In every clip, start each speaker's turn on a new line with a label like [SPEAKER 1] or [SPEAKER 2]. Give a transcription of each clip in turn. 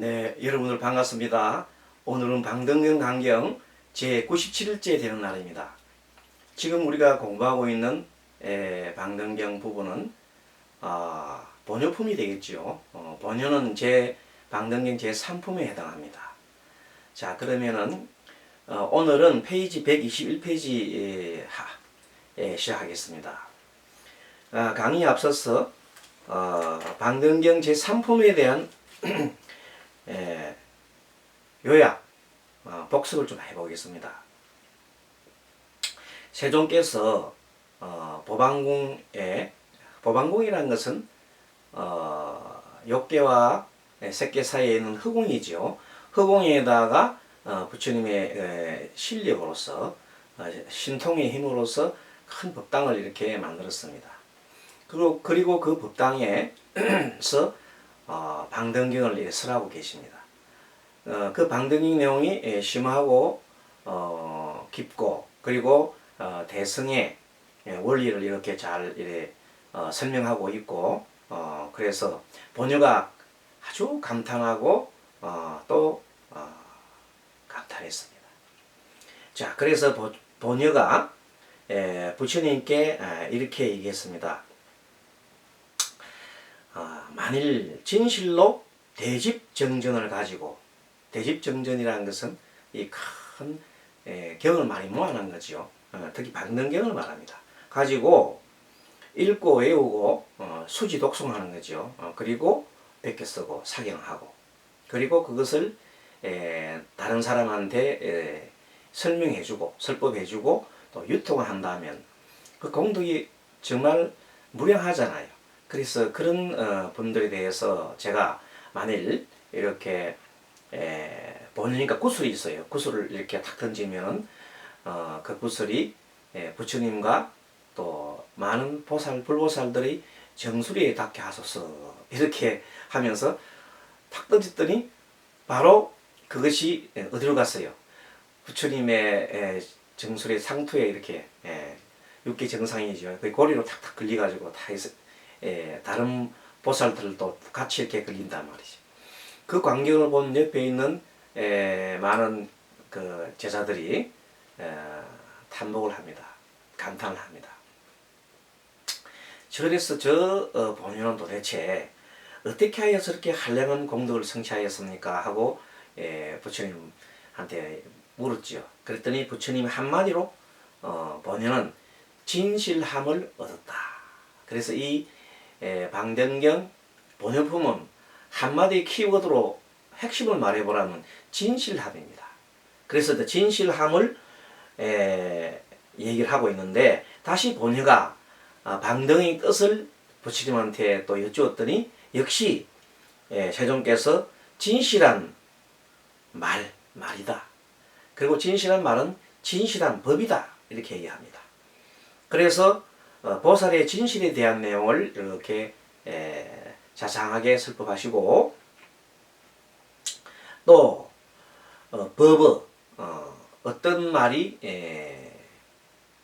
[SPEAKER 1] 네, 여러분들 반갑습니다. 오늘은 방등경 강경 제97일째 되는 날입니다. 지금 우리가 공부하고 있는 방등경 부분은 번역품이 되겠죠. 번역은 방등경 제3품에 해당합니다. 자, 그러면은 오늘은 페이지 121페이지 시작하겠습니다. 강의에 앞서서 방등경 제3품에 대한 요약, 복습을 좀 해보겠습니다. 세종께서 보방궁이라는 것은 욕계와 색계 사이에 있는 허공이죠. 허공에다가 부처님의 실력으로서 신통의 힘으로서 큰 법당을 이렇게 만들었습니다. 그리고 그 법당에서 방등경을 설하고 계십니다. 그 방등경 내용이 심하고 깊고 그리고 대승의 원리를 이렇게 잘 설명하고 있고 그래서 본여가 아주 감탄하고 또 감탄했습니다. 자, 그래서 본여가 부처님께 이렇게 얘기했습니다. 만일 진실로 대집정전을 가지고, 대집정전이라는 것은 이 큰 경을 많이 모아놓은 거죠. 특히 방등경을 말합니다. 가지고 읽고 외우고 수지 독송하는 거죠. 그리고 베껴 쓰고 사경하고 그리고 그것을 다른 사람한테 설명해주고 설법해주고 또 유통을 한다면 그 공덕이 정말 무량하잖아요. 그래서 그런 분들에 대해서 제가 만일 이렇게 본이니까 구슬이 있어요. 구슬을 이렇게 탁 던지면은 그 구슬이 부처님과 또 많은 불보살들의 정수리에 닿게 하소서 이렇게 하면서 탁 던졌더니 바로 그것이 어디로 갔어요? 부처님의 정수리 상투에 이렇게 육계 정상이죠. 그 고리로 탁탁 걸려가지고 다 다른 보살들도 같이 이렇게 걸린단 말이죠. 그 광경을 본 옆에 있는 많은 그 제자들이 탐복을 합니다. 감탄을 합니다. 그래서 본인은 도대체 어떻게 하여 저렇게 한량한 공덕을 성취하였습니까? 하고 부처님한테 물었지요. 그랬더니 부처님 한마디로 본인은 진실함을 얻었다. 그래서 이 방등경 번역품은 한마디 키워드로 핵심을 말해보라면 진실함입니다. 그래서 진실함을 얘기를 하고 있는데 다시 본여가 방등의 뜻을 부처님한테 또 여쭈었더니 역시 세종께서 진실한 말이다. 그리고 진실한 말은 진실한 법이다. 이렇게 얘기합니다. 그래서 보살의 진실에 대한 내용을 이렇게 자상하게 설법하시고 또 법의 어떤 말이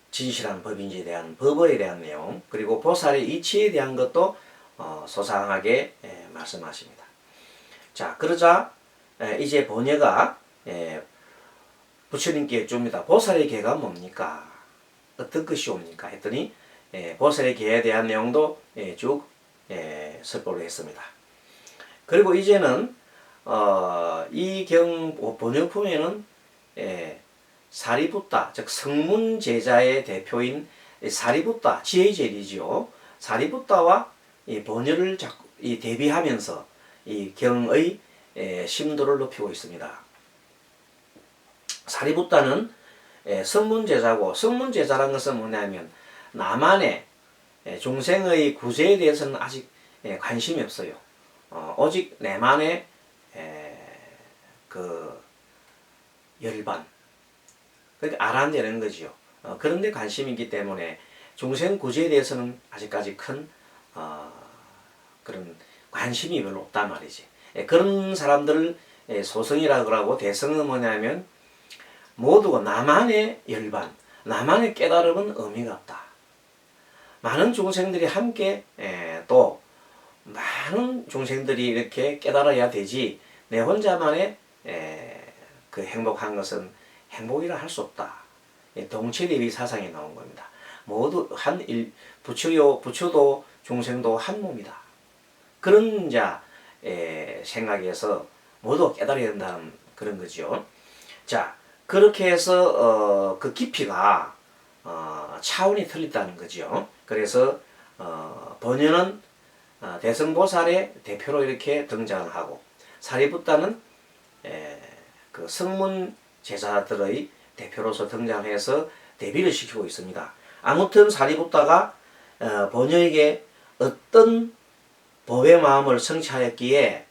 [SPEAKER 1] 진실한 법인지에 대한 법에 대한 내용 그리고 보살의 이치에 대한 것도 소상하게 말씀하십니다. 자, 그러자 이제 본여가 부처님께 여쭙니다. 보살의 계가 뭡니까? 어떤 것이 옵니까? 했더니 보살의 계에 대한 내용도 쭉 설법을 했습니다. 그리고 이제는 이 경 번역품에는 사리붓다, 즉 성문제자의 대표인 사리붓다, 지혜제리지요. 사리붓다와 이 번역을 대비하면서 이 경의 심도를 높이고 있습니다. 사리붓다는 성문제자고, 성문제자라는 것은 뭐냐면 나만의 중생의 구제에 대해서는 아직 관심이 없어요. 오직 내만의 그 열반, 그러니까 아란되는 거지요. 그런데 관심이 있기 때문에 중생 구제에 대해서는 아직까지 큰 그런 관심이 별로 없단 말이지. 그런 사람들을 소성이라고 하고 대성은 뭐냐면 모두가 나만의 열반, 나만의 깨달음은 의미가 없다. 많은 중생들이 함께 또 많은 중생들이 이렇게 깨달아야 되지 내 혼자만의 그 행복한 것은 행복이라 할 수 없다. 동체대비 사상이 나온 겁니다. 모두 부처도 중생도 한 몸이다. 그런 자 생각에서 모두 깨달아야 된다는 그런 거죠. 자, 그렇게 해서 그 깊이가 차원이 틀렸다는 거죠. 그래서 번연은 대승보살의 대표로 이렇게 등장하고 사리부타는 그 성문 제자들의 대표로서 등장해서 대비를 시키고 있습니다. 아무튼 사리부타가 번여에게 어떤 법의 마음을 성취하였기에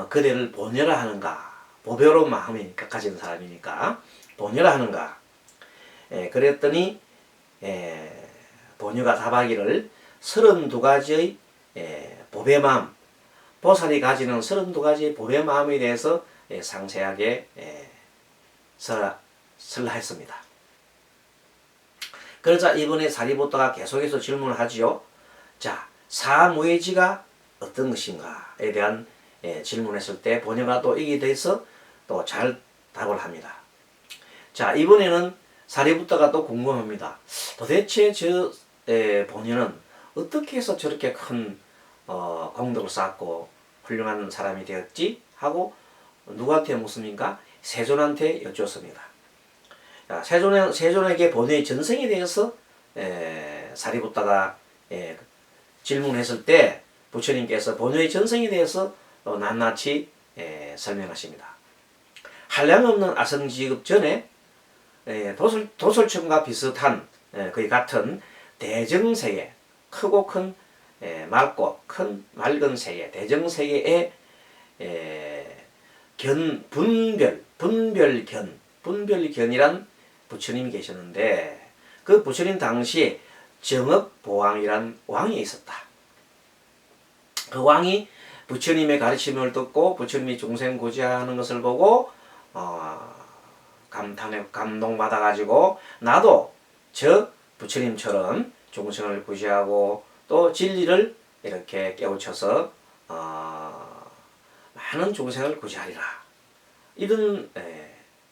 [SPEAKER 1] 그대를 번여라 하는가, 보배로 마음이니까 가진 사람이니까 번여라 하는가. 그랬더니 번여가 답하기를 32가지의 법의 마음, 보살이 가지는 32가지의 법의 마음에 대해서 상세하게 설라 했습니다. 그러자 이번에 사리부타가 계속해서 질문을 하지요. 자, 사무예지가 어떤 것인가에 대한 질문했을 때 번여가 또 이에 대해서 또 잘 답을 합니다. 자, 이번에는 사리부타가 또 궁금합니다. 도대체 저 번여는 어떻게 해서 저렇게 큰 공덕을 쌓고 훌륭한 사람이 되었지? 하고 누구한테 묻습니까? 세존한테 여쭈었습니다. 자, 세존에게 번여의 전생에 대해서 사리부타가 질문했을 때 부처님께서 번여의 전생에 대해서 낱낱이 설명하십니다. 한량없는 아성지급 전에 도솔천과 비슷한 거의 같은 대정세계, 크고 큰 맑고 큰 맑은 세계, 대정세계의 분별견이란 부처님이 계셨는데 그 부처님 당시에 정업보왕이란 왕이 있었다. 그 왕이 부처님의 가르침을 듣고 부처님이 중생 구제하는 것을 보고 감동받아가지고 나도 저 부처님처럼 중생을 구제하고 또 진리를 이렇게 깨우쳐서 많은 중생을 구제하리라. 이런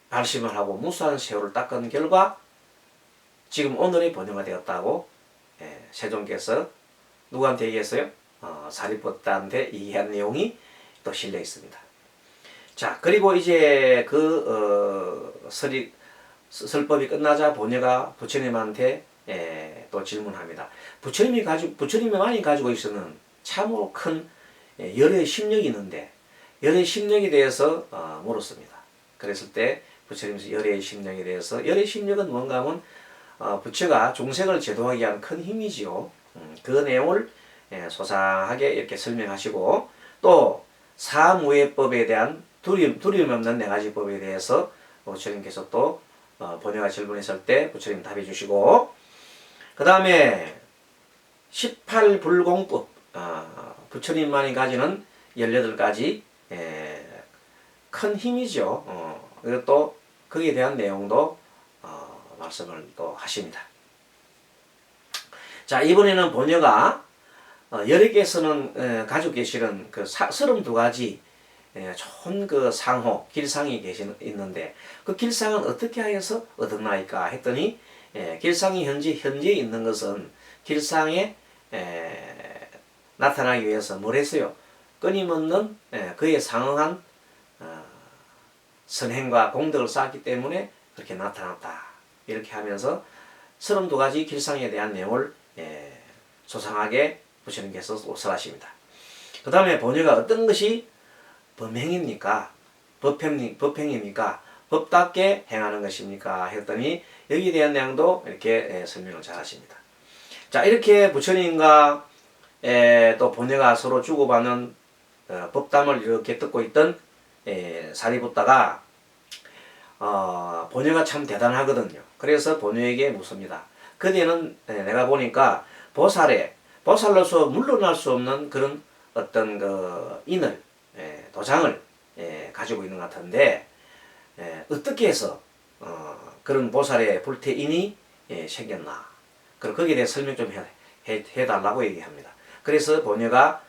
[SPEAKER 1] 발심을 하고 무수한 세월을 닦은 결과 지금 오늘의 번여가 되었다고 세존께서 누구한테 얘기했어요? 사리부타한테 얘기한 내용이 또 실려 있습니다. 자, 그리고 이제 설법이 끝나자 번여가 부처님한테 또 질문합니다. 부처님만이 가지고 있는 참으로 큰 열의 심력이 있는데 열의 심력에 대해서 물었습니다. 그랬을 때 부처님께서 열의 심력에 대해서 열의 심력은 뭔가 하면 부처가 중생을 제도하기 위한 큰 힘이지요. 그 내용을 소상하게 이렇게 설명하시고 또 사무예법에 대한 두려움 없는 4가지 법에 대해서 부처님께서 또 번여가 질문했을 때 부처님 답해 주시고 그 다음에 18불공법 부처님만이 가지는 18가지 큰 힘이죠. 그리고 또 거기에 대한 내용도 말씀을 또 하십니다. 자, 이번에는 번여가 여러 개서는 가지고 계시는 그 32가지 좋은 그 상호, 길상이 있는데 그 길상은 어떻게 하여서 얻었나이까 했더니 길상이 현재 있는 것은 길상에 나타나기 위해서 뭘 했어요? 끊임없는 그에 상응한 선행과 공덕을 쌓았기 때문에 그렇게 나타났다. 이렇게 하면서 32가지 길상에 대한 내용을 소상하게 부처님께서 설하십니다. 그 다음에 번여가 어떤 것이 범행입니까? 법행입니까? 법답게 행하는 것입니까? 했더니 여기에 대한 내용도 이렇게 설명을 잘 하십니다. 자, 이렇게 부처님과 또 번여가 서로 주고받는 법담을 이렇게 듣고 있던 사리부타가 번여가 참 대단하거든요. 그래서 번여에게 묻습니다. 그대는 내가 보니까 보살로서 물러날 수 없는 그런 어떤 그 인을 도장을 가지고 있는 것 같은데 어떻게 해서 그런 보살의 불태인이 생겼나? 그럼 거기에 대해 설명 좀 해달라고 얘기합니다. 그래서 번여가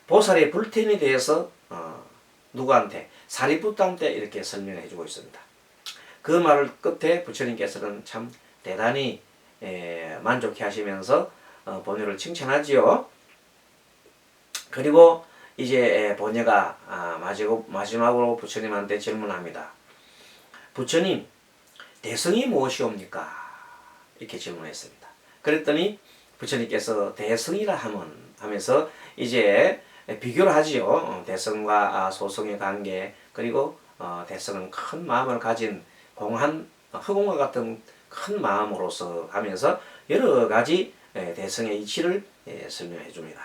[SPEAKER 1] 보살의 불텐에 대해서 누구한테? 사리푸트한테 이렇게 설명해 주고 있습니다. 그 말을 끝에 부처님께서는 참 대단히 만족해 하시면서 본유를 칭찬하지요. 그리고 이제 본유가 마지막으로 부처님한테 질문합니다. 부처님, 대성이 무엇이옵니까? 이렇게 질문했습니다. 그랬더니 부처님께서 대성이라 하면서 이제 비교를 하지요. 대성과 소성의 관계, 그리고 대성은 큰 마음을 가진 공한 흑공과 같은 큰 마음으로서 하면서 여러 가지 대성의 이치를 설명해 줍니다.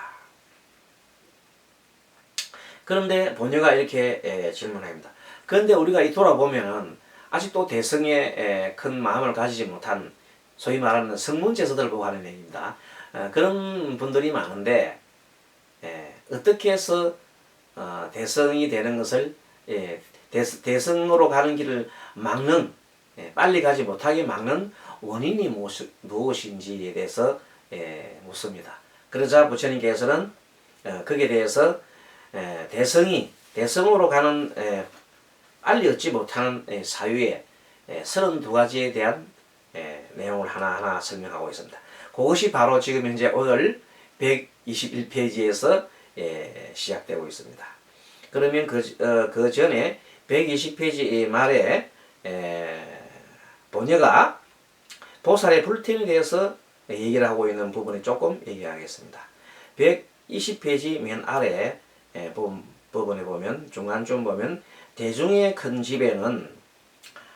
[SPEAKER 1] 그런데 본유가 이렇게 질문합니다. 그런데 우리가 돌아보면은 아직도 대성의 큰 마음을 가지지 못한 소위 말하는 성문제서들을 보고 하는 얘기입니다. 그런 분들이 많은데 어떻게 해서 대성이 되는 것을 대성으로 가는 길을 막는 빨리 가지 못하게 막는 원인이 무엇인지에 대해서 묻습니다. 그러자 부처님께서는 거기에 대해서 대성으로 가는 빨리 얻지 못하는 사유의 32가지에 대한 내용을 하나하나 설명하고 있습니다. 그것이 바로 지금 현재 오늘 121페이지에서 시작되고 있습니다. 그러면 그 전에 120페이지 말에 본유가 보살의 불텐에 대해서 얘기를 하고 있는 부분을 조금 얘기하겠습니다. 120페이지 맨 아래 부분에 보면 중간쯤 보면 대중의 큰 집에는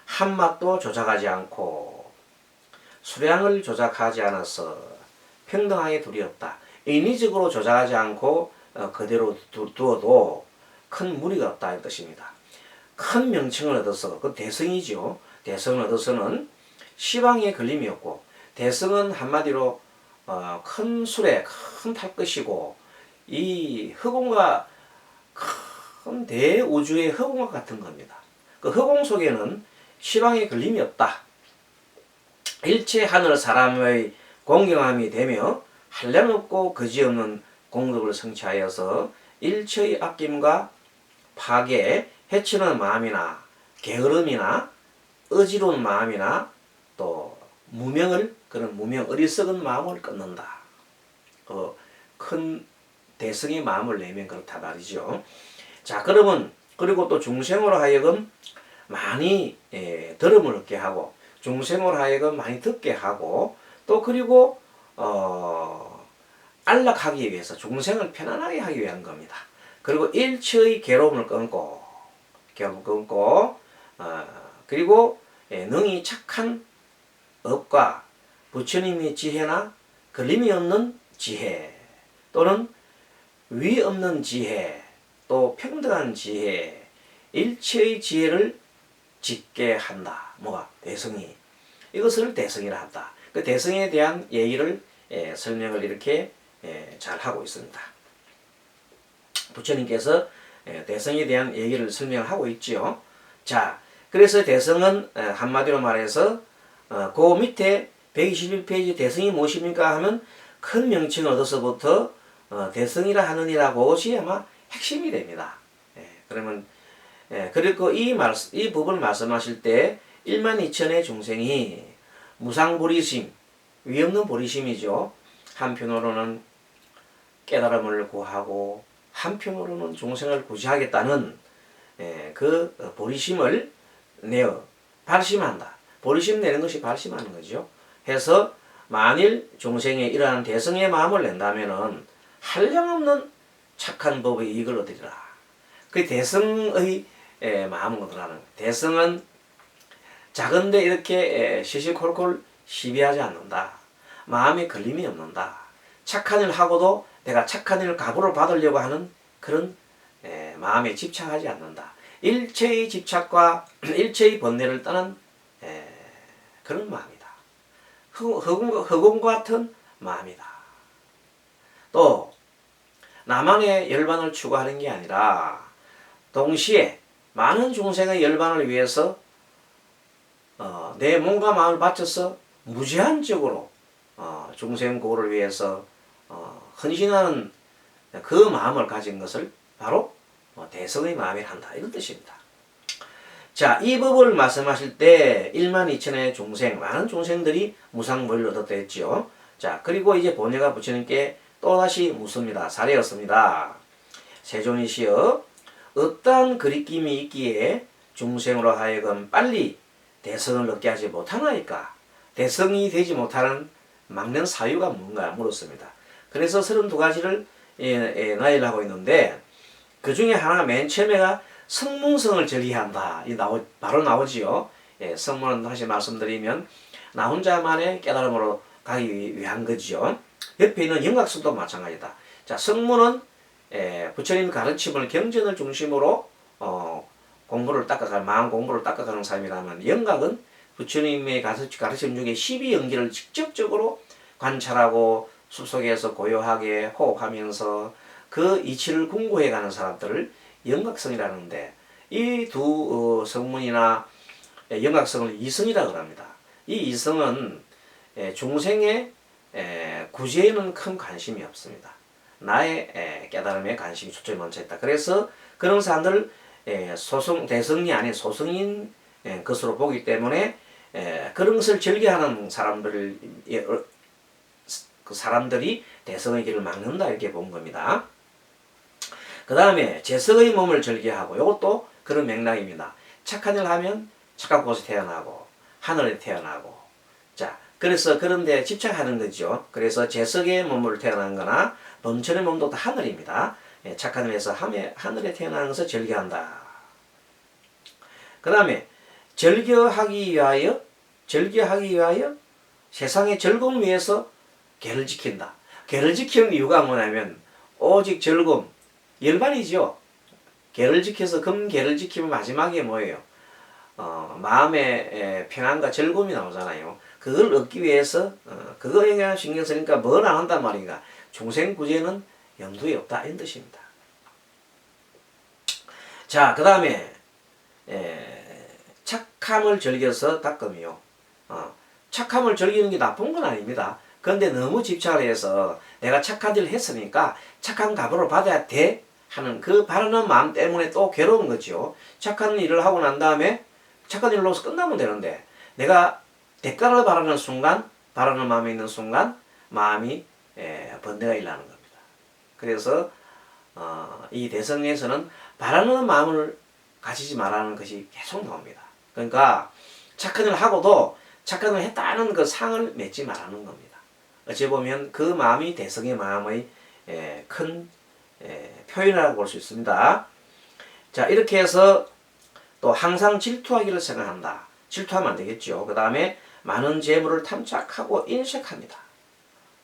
[SPEAKER 1] 한 맛도 조작하지 않고 수량을 조작하지 않아서 평등하게 둘이 없다. 인위적으로 조작하지 않고 그대로 두어도 큰 무리가 없다 이 뜻입니다. 큰 명칭을 얻어서 그 대성이죠. 대성을 얻어서는 시방에 걸림이 없고 대성은 한마디로 큰 술에 큰 탈것이고 이 허공과 큰 대우주의 허공과 같은 겁니다. 그 허공 속에는 시방에 걸림이 없다. 일체 하늘 사람의 공경함이 되며 한량없고 거지없는 공덕을 성취하여서 일체의 아낌과 파괴, 해치는 마음이나 게으름이나 어지러운 마음이나 또 그런 무명 어리석은 마음을 끊는다. 큰 대성의 마음을 내면 그렇다 말이죠. 자, 그러면 그리고 또 중생으로 하여금 많이 들음을 얻게 하고 중생으로 하여금 많이 듣게 하고 또 그리고 안락하기 위해서 중생을 편안하게 하기 위한 겁니다. 그리고 일체의 괴로움을 끊고 그리고 능히 착한 업과 부처님의 지혜나 걸림이 없는 지혜 또는 위 없는 지혜 또 평등한 지혜 일체의 지혜를 짓게 한다. 뭐가? 대성이. 이것을 대성이라 한다. 그 대성에 대한 예의를 설명을 이렇게 잘 하고 있습니다. 부처님께서 대성에 대한 얘기를 설명하고 있지요. 자, 그래서 대성은 한마디로 말해서 그 밑에 121페이지 대성이 무엇입니까 하면 큰 명칭을 얻어서부터 대성이라 하느니라 그것이 아마 핵심이 됩니다. 그러면 그리고 이 부분을 말씀하실 때 12,000의 중생이 무상보리심, 위없는 보리심이죠. 한편으로는 깨달음을 구하고 한편으로는 중생을 구제하겠다는 그 보리심을 내어 발심한다. 보리심 내는 것이 발심하는 거죠. 해서 만일 중생에 이러한 대성의 마음을 낸다면은 한량없는 착한 법의 이익을 얻으리라. 그 대성의 마음을 얻으라는 거예요. 대성은 작은데 이렇게 시시콜콜 시비하지 않는다. 마음에 걸림이 없는다. 착한 일 하고도 내가 착한 일 가보를 받으려고 하는 그런 마음에 집착하지 않는다. 일체의 집착과 일체의 번뇌를 떠난 그런 마음이다. 허공과 같은 마음이다. 또 나만의 열반을 추구하는 게 아니라 동시에 많은 중생의 열반을 위해서 내 몸과 마음을 바쳐서 무제한적으로 중생 구호를 위해서 헌신하는 그 마음을 가진 것을 바로 대성의 마음이라 한다. 이런 뜻입니다. 자, 이 법을 말씀하실 때 12,000의 중생, 많은 중생들이 무상무리를 얻었다 했죠. 자, 그리고 이제 본회가 부처님께 또다시 묻습니다. 사례였습니다. 세존이시여, 어떠한 그리낌이 있기에 중생으로 하여금 빨리 대성을 얻게 하지 못하나이까? 대성이 되지 못하는 막는 사유가 뭔가 물었습니다. 그래서 32가지를 나열을 하고 있는데 그 중에 하나가 맨 처음에가 성문성을 절기한다. 바로 나오지요. 성문은 다시 말씀드리면 나 혼자만의 깨달음으로 가기 위한 거죠. 옆에 있는 영각성도 마찬가지다. 자, 성문은 부처님 가르침을 경전을 중심으로 공부를 닦아가는 마음 공부를 닦아가는 삶이라면 영각은 부처님의 가르침 중에 12연기를 직접적으로 관찰하고 숲속에서 고요하게 호흡하면서 그 이치를 공부해가는 사람들을 영각성이라는데 이 두 성문이나 영각성을 이성이라고 합니다. 이 이성은 중생의 구제에는 큰 관심이 없습니다. 나의 깨달음에 관심이 초점이 멈춰 있다. 그래서 그런 사람들을 대성이 아닌 소성인 것으로 보기 때문에 그런 것을 즐겨하는 사람들이 대성의 길을 막는다 이렇게 본 겁니다. 그 다음에 재성의 몸을 즐겨하고 이것도 그런 맥락입니다. 착한 일 하면 착한 곳에 태어나고 하늘에 태어나고 자 그래서 그런 데 집착하는 거죠. 그래서 재성의 몸을 태어난 거나 범천의 몸도 다 하늘입니다. 착한 일에서 하늘에 태어나는 것을 즐겨한다. 그 다음에 즐겨하기 위하여 세상의 즐거움 위해서 계를 지킨다. 계를 지키는 이유가 뭐냐면 오직 즐거움, 열반이죠. 계를 지켜서 금계를 지키면 마지막에 뭐예요? 마음의 평안과 즐거움이 나오잖아요. 그걸 얻기 위해서 그거에 신경 쓰니까 뭘 안 한단 말인가? 중생 구제는 염두에 없다 이런 뜻입니다. 자, 그 다음에 착함을 즐겨서 닦음이요. 착함을 즐기는 게 나쁜 건 아닙니다. 그런데 너무 집착을 해서 내가 착한 일을 했으니까 착한 값으로 받아야 돼 하는 그 바라는 마음 때문에 또 괴로운 거죠. 착한 일을 하고 난 다음에 착한 일로서 끝나면 되는데 내가 대가를 바라는 순간, 바라는 마음이 있는 순간 마음이 번뇌가 일어나는 겁니다. 그래서 이 대성에서는 바라는 마음을 가지지 말라는 것이 계속 나옵니다. 그러니까 착한 일을 하고도 착한 일을 했다는 그 상을 맺지 말라는 겁니다. 어찌 보면 그 마음이 대성의 마음의 큰 표현이라고 볼 수 있습니다. 자, 이렇게 해서 또 항상 질투하기를 생각한다. 질투하면 안 되겠죠. 그 다음에 많은 재물을 탐착하고 인색합니다.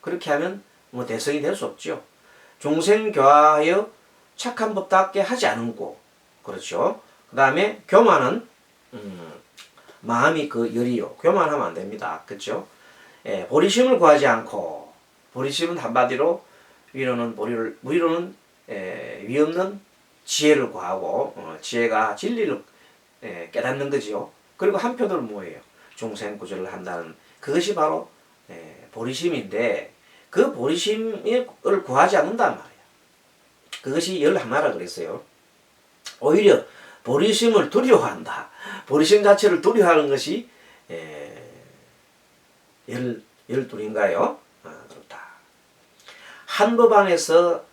[SPEAKER 1] 그렇게 하면 뭐 대성이 될 수 없죠. 중생 교화하여 착한 법답게 하지 않고 그렇죠. 그 다음에 교만은 마음이 그 열이요. 교만하면 안 됩니다. 그렇죠. 보리심을 구하지 않고 보리심은 한마디로 위로는 위 없는 지혜를 구하고 지혜가 진리를 깨닫는 거지요. 그리고 한편으로 뭐예요? 중생 구조를 한다는 그것이 바로 보리심인데 그 보리심을 구하지 않는단 말이에요. 그것이 열하나라 그랬어요. 오히려 보리심을 두려워한다. 보리심 자체를 두려워하는 것이 열둘인가요? 그렇다. 한 법 안에서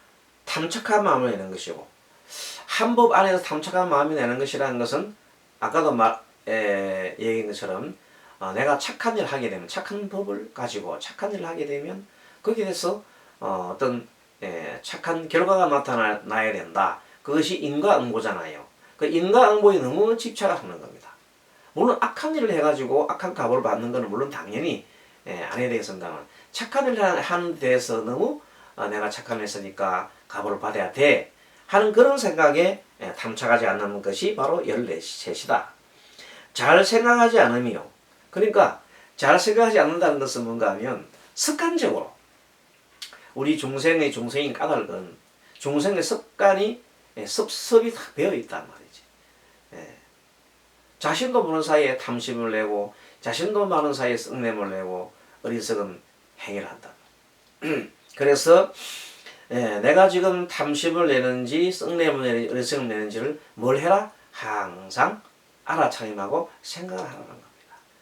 [SPEAKER 1] 탐착한 마음을 내는 것이고 한 법 안에서 탐착한 마음이 내는 것이라는 것은 아까도 얘기한 것처럼 내가 착한 일을 하게 되면 착한 법을 가지고 착한 일을 하게 되면 거기에 대해서 어떤 착한 결과가 나타나야 된다. 그것이 인과응보잖아요. 그 인과응보에 너무 집착을 하는 겁니다. 물론 악한 일을 해가지고 악한 값을 받는 것은 물론 당연히 안 해야 되겠습니다만 착한 일을 하는 데 대해서 너무 내가 착한 일을 했으니까 값을 받아야 돼 하는 그런 생각에 탐착하지 않는 것이 바로 14이다. 잘 생각하지 않으며 그러니까 잘 생각하지 않는다는 것은 뭔가 하면 습관적으로 우리 중생인 까닭은 중생의 습관이 습습이 다 배어 있단 말이지. 자신도 모르는 사이에 탐심을 내고 자신도 모르는 사이에 썩냄을 내고 어리석은 행위를 한다. 그래서 내가 지금 탐심을 내는지 썩냄을 내는지 의리성을 내는지를 뭘 해라? 항상 알아차림하고 생각을 하라는 겁니다.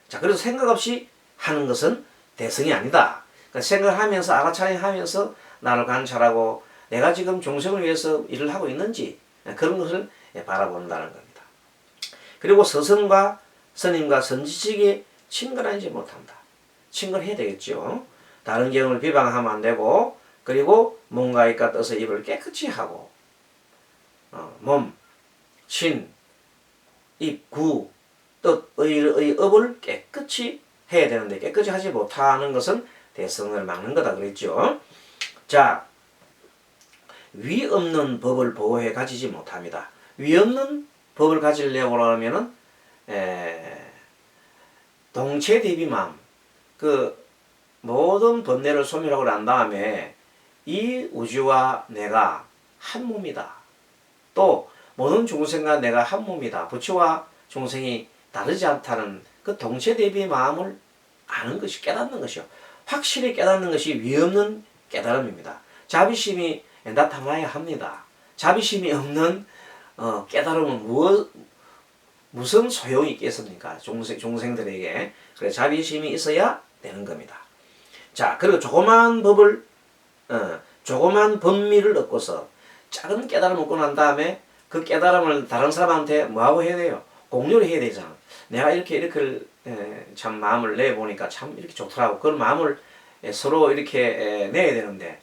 [SPEAKER 1] 자, 그래서 생각 없이 하는 것은 대성이 아니다. 그러니까 생각하면서 알아차림하면서 나를 관찰하고 내가 지금 종생을 위해서 일을 하고 있는지 그런 것을 바라본다는 겁니다. 그리고 스승과 스님과 선지식이 친근하지 못한다. 친근해야 되겠죠. 다른 경을 비방하면 안 되고, 그리고 몸과 입과 뜻의 입을 깨끗이 하고 몸, 신, 입, 구, 뜻의 업을 깨끗이 해야 되는데 깨끗이 하지 못하는 것은 대성을 막는 거다 그랬죠. 자, 위 없는 법을 보호해 가지지 못합니다. 위 없는 법을 가지려고 하면은 동체 대비 마음, 그 모든 번뇌를 소멸하고 난 다음에 이 우주와 내가 한 몸이다. 또 모든 중생과 내가 한 몸이다. 부처와 중생이 다르지 않다는 그 동체 대비의 마음을 아는 것이, 깨닫는 것이요. 확실히 깨닫는 것이 위 없는 깨달음입니다. 자비심이 나타나야 합니다. 자비심이 없는 깨달음은 무슨 소용이 있겠습니까? 중생들에게. 그래서 자비심이 있어야 되는 겁니다. 자, 그리고 조그만 법미를 얻고서 작은 깨달음을 얻고 난 다음에 그 깨달음을 다른 사람한테 뭐하고 해야 돼요? 공유를 해야 되잖아. 내가 이렇게 참 마음을 내보니까 참 이렇게 좋더라고. 그런 마음을 서로 이렇게 내야 되는데,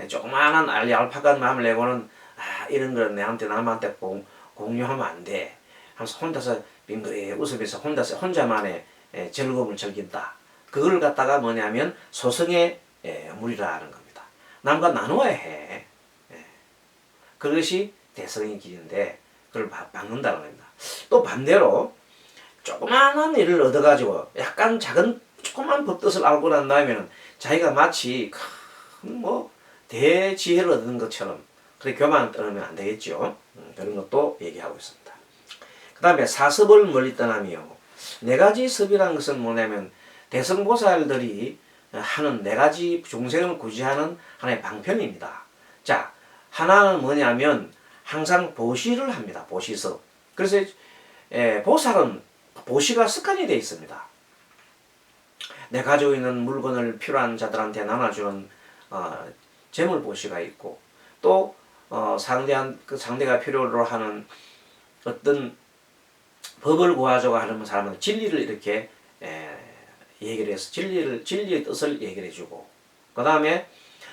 [SPEAKER 1] 조그마한 얄팍한 마음을 내고는 이런 걸 남한테 공유하면 안 돼. 하면서 혼자서 빙그레 웃으면서 혼자만의 즐거움을 즐긴다. 그걸 갖다가 뭐냐면 소승의 물이라는 겁니다. 남과 나누어야 해. 그것이 대성의 길인데 그걸 막는다는 겁니다. 또 반대로 조그마한 일을 얻어가지고 약간 작은 조그만 법뜻을 알고 난 다음에는 자기가 마치 큰 대지혜를 얻는 것처럼 그렇게 교만을 떠나면 안 되겠죠. 그런 것도 얘기하고 있습니다. 그 다음에 사섭을 멀리 떠나며, 네 가지 섭이라는 것은 뭐냐면 대성보살들이 하는 네 가지 중생을 구제하는 하나의 방편입니다. 자, 하나는 뭐냐면 항상 보시를 합니다. 보시섭. 그래서 보살은 보시가 습관이 되어 있습니다. 내 가지고 있는 물건을 필요한 자들한테 나눠주는 재물 보시가 있고, 또 상대가 필요로 하는 어떤 법을 구하자고 하는 사람은 진리를 이렇게 얘기를 해서 진리의 뜻을 얘기를 해주고, 그 다음에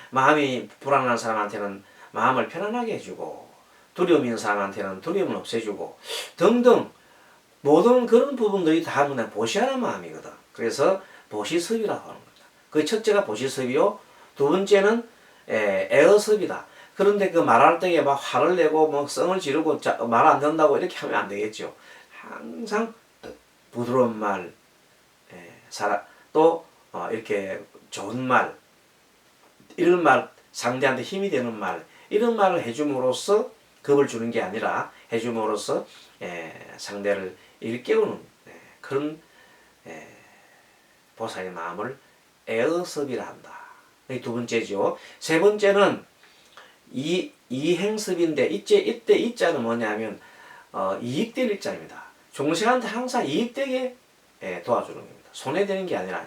[SPEAKER 1] 마음이 불안한 사람한테는 마음을 편안하게 해주고, 두려움이 있는 사람한테는 두려움을 없애주고 등등 모든 그런 부분들이 다 뭐냐 보시하는 마음이거든. 그래서 보시섭이라고 하는 거죠. 그 첫째가 보시섭이요, 두 번째는 애어섭이다. 그런데 그 말할 때에 막 화를 내고 뭐 성을 지르고 말 안 된다고 이렇게 하면 안 되겠죠. 항상 부드러운 말, 또 이렇게 좋은 말, 이런 말, 상대한테 힘이 되는 말, 이런 말을 해줌으로써 겁을 주는 게 아니라 해줌으로써 상대를 일깨우는 그런 보살의 마음을 애어섭이라 한다. 이 두 번째죠. 세 번째는 이행섭인데 이때 이자는 뭐냐면 이익될 일자입니다. 중생한테 항상 이익되게 도와주는 겁니다. 손해되는 게 아니라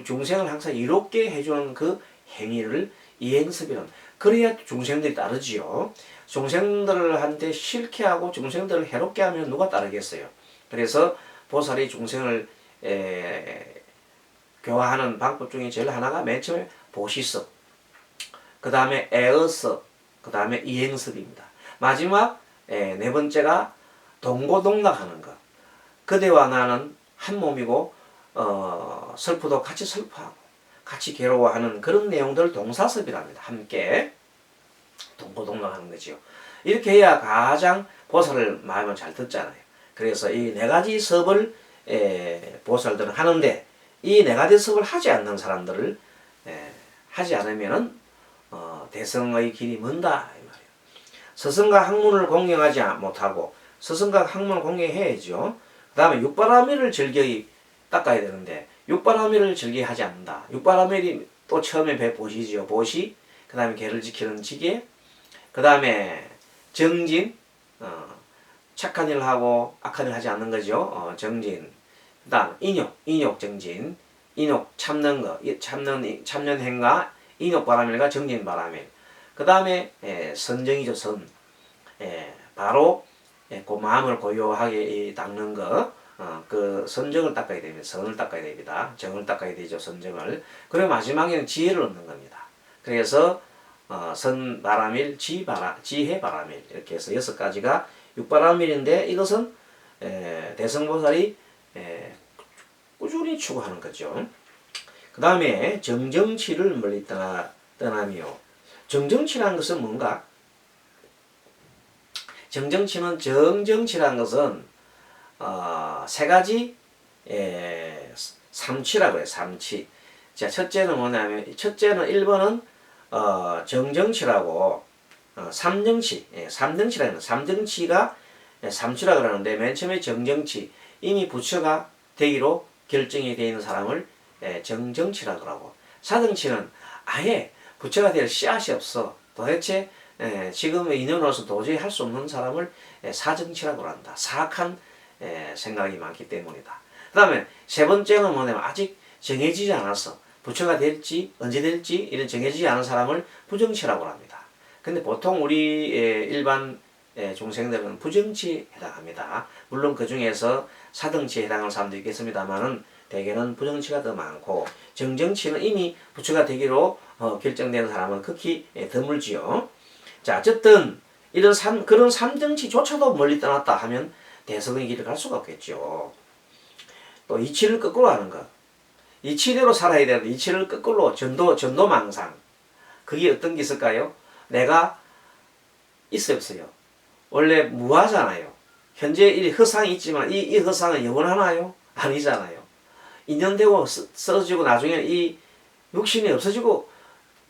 [SPEAKER 1] 중생을 항상 이롭게 해주는 그 행위를 이행섭이란. 그래야 중생들이 따르지요. 중생들한테 싫게 하고 중생들을 해롭게 하면 누가 따르겠어요. 그래서 보살이 중생을 교화하는 방법 중에 제일 하나가 맨 처음에 보시섭, 그 다음에 애어섭, 그 다음에 이행섭입니다. 마지막 네 번째가 동고동락하는 것. 그대와 나는 한 몸이고 슬프도 같이 슬퍼하고 같이 괴로워하는 그런 내용들을 동사섭이랍니다. 함께 동고동락하는 거지요. 이렇게 해야 가장 보살을 마음을 잘 듣잖아요. 그래서 이 네 가지 섭을 보살들은 하는데, 이 네 가지 섭을 하지 않는 사람들을 하지 않으면은 대성의 길이 먼다 이 말이에요. 스승과 학문을 공경하지 못하고, 스승과 학문을 공경해야죠. 그 다음에 육바라밀을 즐겨이 닦아야 되는데 육바라밀을 즐겨 하지 않는다. 육바라밀이 또 처음에 보시지요. 보시, 그 다음에 계를 지키는 지계, 그 다음에 정진, 착한 일을 하고 악한 일을 하지 않는 거죠. 정진. 그 다음 인욕 정진, 인욕 참는 거, 참는 행가, 인욕 바라밀과 정진 바라밀. 그 다음에 선정이죠. 선. 바로 그 마음을 고요하게 닦는 거, 그 선정을 닦아야 됩니다. 선을 닦아야 됩니다. 정을 닦아야 되죠. 선정을. 그리고 마지막에는 지혜를 얻는 겁니다. 그래서 선 바라밀, 지혜 바라밀 이렇게 해서 6가지가 6바라밀인데 이것은 대성보살이 꾸준히 추구하는 거죠. 그 다음에 정정치를 멀리 떠나며, 정정치라는 것은 뭔가? 정정치라는 것은 3가지 삼치라고 해요. 삼치. 자, 첫째는 뭐냐면, 첫째는 1번은 정정치라고 삼정치, 삼정치라는 삼정치가 삼치라 그러는데, 맨 처음에 정정치, 이미 부처가 되기로 결정이 되어 있는 사람을 정정치라고 하고, 사정치는 아예 부처가 될 씨앗이 없어. 도대체 지금의 인연으로서 도저히 할 수 없는 사람을 사정치라고 한다. 사악한 생각이 많기 때문이다. 그 다음에 3번째는 뭐냐면 아직 정해지지 않았어. 부처가 될지 언제 될지 이런 정해지지 않은 사람을 부정치라고 합니다. 근데 보통 우리 일반 중생들은 부정치에 해당합니다. 물론 그 중에서 사등치에 해당하는 사람도 있겠습니다만은 대개는 부정치가 더 많고, 정정치는 이미 부처가 되기로 결정된 사람은 극히 드물지요. 자, 어쨌든 이런 그런 삼정치조차도 멀리 떠났다 하면 대성의 길을 갈 수가 없겠죠. 또 이치를 거꾸로 하는 것. 이치대로 살아야 되는데 이치를 거꾸로 전도망상. 그게 어떤 게 있을까요? 내가 있어요, 없어요? 원래 무하잖아요. 현재 이 허상이 있지만 이 허상은 영원하나요? 아니잖아요. 인연되고 쓰러지고 나중에 이 육신이 없어지고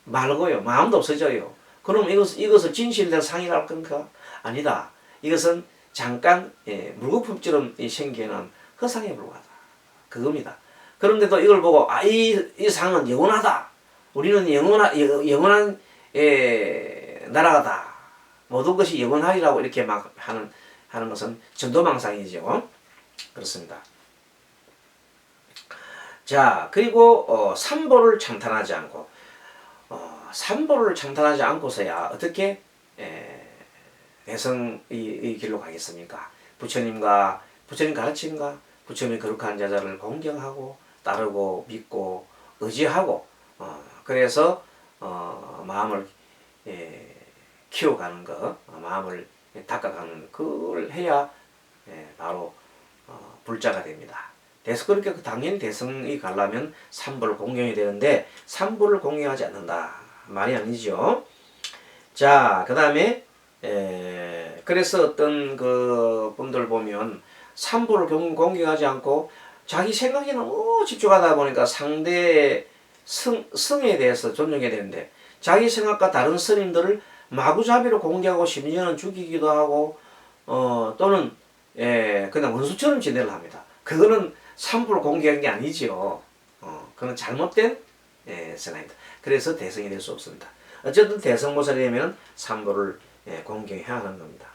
[SPEAKER 1] 말고요. 마음도 없어져요. 그럼 이것을 진실된 상이라고 할 건가? 아니다. 이것은 잠깐 물거품처럼 생기는 허상에 불과하다. 그겁니다. 그런데도 이걸 보고 이 상은 영원하다. 우리는 영원한 나라다. 모든 것이 영원하리라고 이렇게 막 하는 것은 전도망상이죠. 그렇습니다. 자, 그리고 삼보를 창탄하지 않고, 삼보를 창탄하지 않고서야 어떻게 대성의 길로 가겠습니까? 부처님 가르침과 부처님 거룩한 자자를 공경하고 따르고 믿고 의지하고, 그래서 마음을 키워가는 것, 마음을 닦아가는 그걸 해야 바로 불자가 됩니다. 그렇게 당연히 대성이 가려면 삼보를 공경해야 되는데 삼보를 공경하지 않는다 말이 아니죠. 자, 그 다음에 그래서 어떤 그 분들 보면 삼보를 공경하지 않고 자기 생각에 너무 집중하다 보니까 상대의 성에 대해서 존중해야 되는데 자기 생각과 다른 스님들을 마구잡이로 공격하고 심지어는 죽이기도 하고 또는 그냥 원수처럼 지내려 합니다. 그거는 삼보를 공격한 게 아니지요. 그건 잘못된 생각입니다. 그래서 대성이 될 수 없습니다. 어쨌든 대성보살이 되면 삼보를 공경해야 하는 겁니다.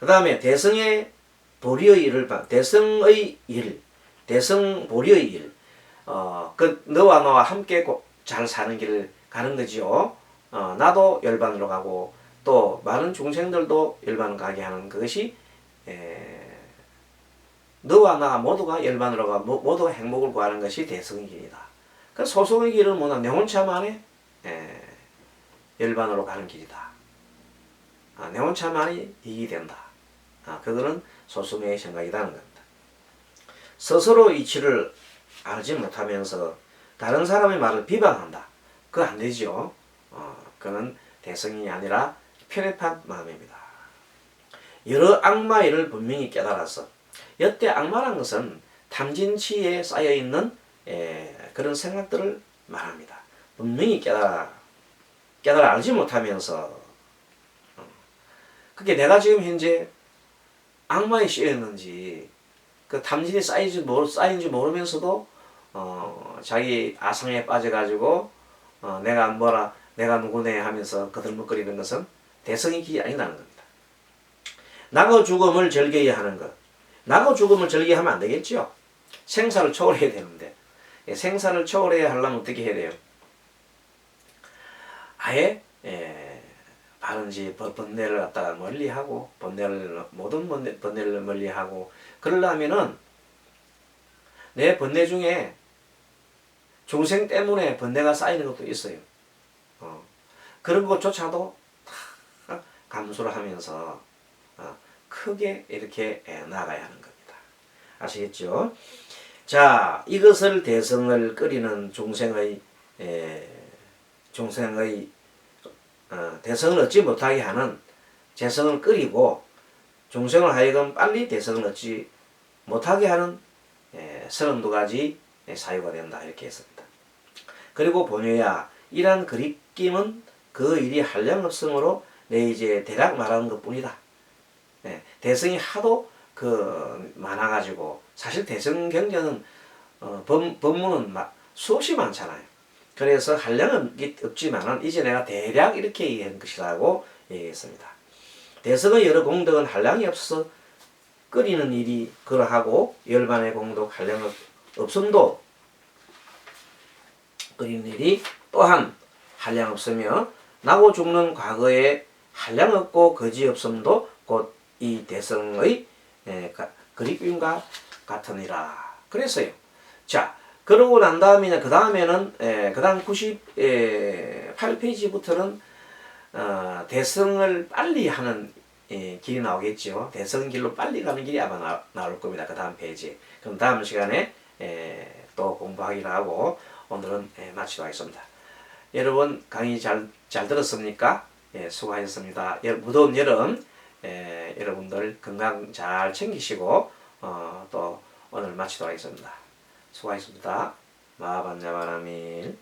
[SPEAKER 1] 그 다음에 대성의 보리의 일을 대성의 일, 대성 보리의 일, 그 너와 나와 함께 잘 사는 길을 가는 거지요. 나도 열반으로 가고 또 많은 중생들도 열반을 가게 하는 그것이 너와 나 모두가 열반으로 가 모두가 행복을 구하는 것이 대성의 길이다. 그 소성의 길은 뭐냐? 내 혼자만의 열반으로 가는 길이다. 내 혼자만이 이익이 된다. 그거는 소수의 생각이라는 겁니다. 스스로 이치를 알지 못하면서 다른 사람의 말을 비방한다. 그거 안 되죠. 그는 대성이 아니라 편협한 마음입니다. 여러 악마 일을 분명히 깨달아서, 여태 악마란 것은 탐진치에 쌓여있는 그런 생각들을 말합니다. 분명히 깨달아 알지 못하면서, 그게 내가 지금 현재 악마에 씌였는지 그 탐진이 쌓인지 모르면서도 자기 아상에 빠져가지고 내가 누구네 하면서 거들먹거리는 것은 대성의 길이 아니라는 겁니다. 나고 죽음을 즐겨야 하는 것. 나고 죽음을 즐겨하면 안 되겠죠. 생사를 초월해야 되는데 생사를 초월해야 하려면 어떻게 해야 돼요? 아예 바른지 번뇌를 갖다가 멀리하고 모든 번뇌를 멀리하고 그러려면은 내 번뇌 중에 중생 때문에 번뇌가 쌓이는 것도 있어요. 그런 것조차도 다 감수를 하면서 크게 이렇게 나아가야 하는 겁니다. 아시겠죠? 자, 이것을 대성을 끓이는 중생의 대성을 얻지 못하게 하는 재성을 끓이고 중생을 하여금 빨리 대성을 얻지 못하게 하는 32가지 사유가 된다 이렇게 했습니다. 그리고 본유야 이러한 그립김은 그 일이 한량없음으로 내 이제 대략 말하는 것뿐이다. 대성이 하도 많아가지고 사실 대성 경전은 법문은 수없이 많잖아요. 그래서 한량은 없지만은 이제 내가 대략 이렇게 얘기한 것이라고 얘기했습니다. 대성의 여러 공덕은 한량이 없어서 끓이는 일이 그러하고 열반의 공덕 한량 없음도 끓이는 일이 또한 한량 없으며 나고 죽는 과거에 한량 없고 거지 없음도 곧 이 대성의 그립임과 같으니라. 그랬어요. 자, 그러고 난 다음에 그 다음에는 그 다음 98페이지부터는 대성을 빨리 하는 길이 나오겠죠. 대성 길로 빨리 가는 길이 아마 나올 겁니다. 그 다음 페이지. 그럼 다음 시간에 또 공부하기로 하고 오늘은 마치도록 하겠습니다. 여러분 강의 잘 들었습니까? 수고하셨습니다. 무더운 여름 여러분들 건강 잘 챙기시고 또 오늘 마치도록 하겠습니다. 수고하셨습니다. 마반야바라밀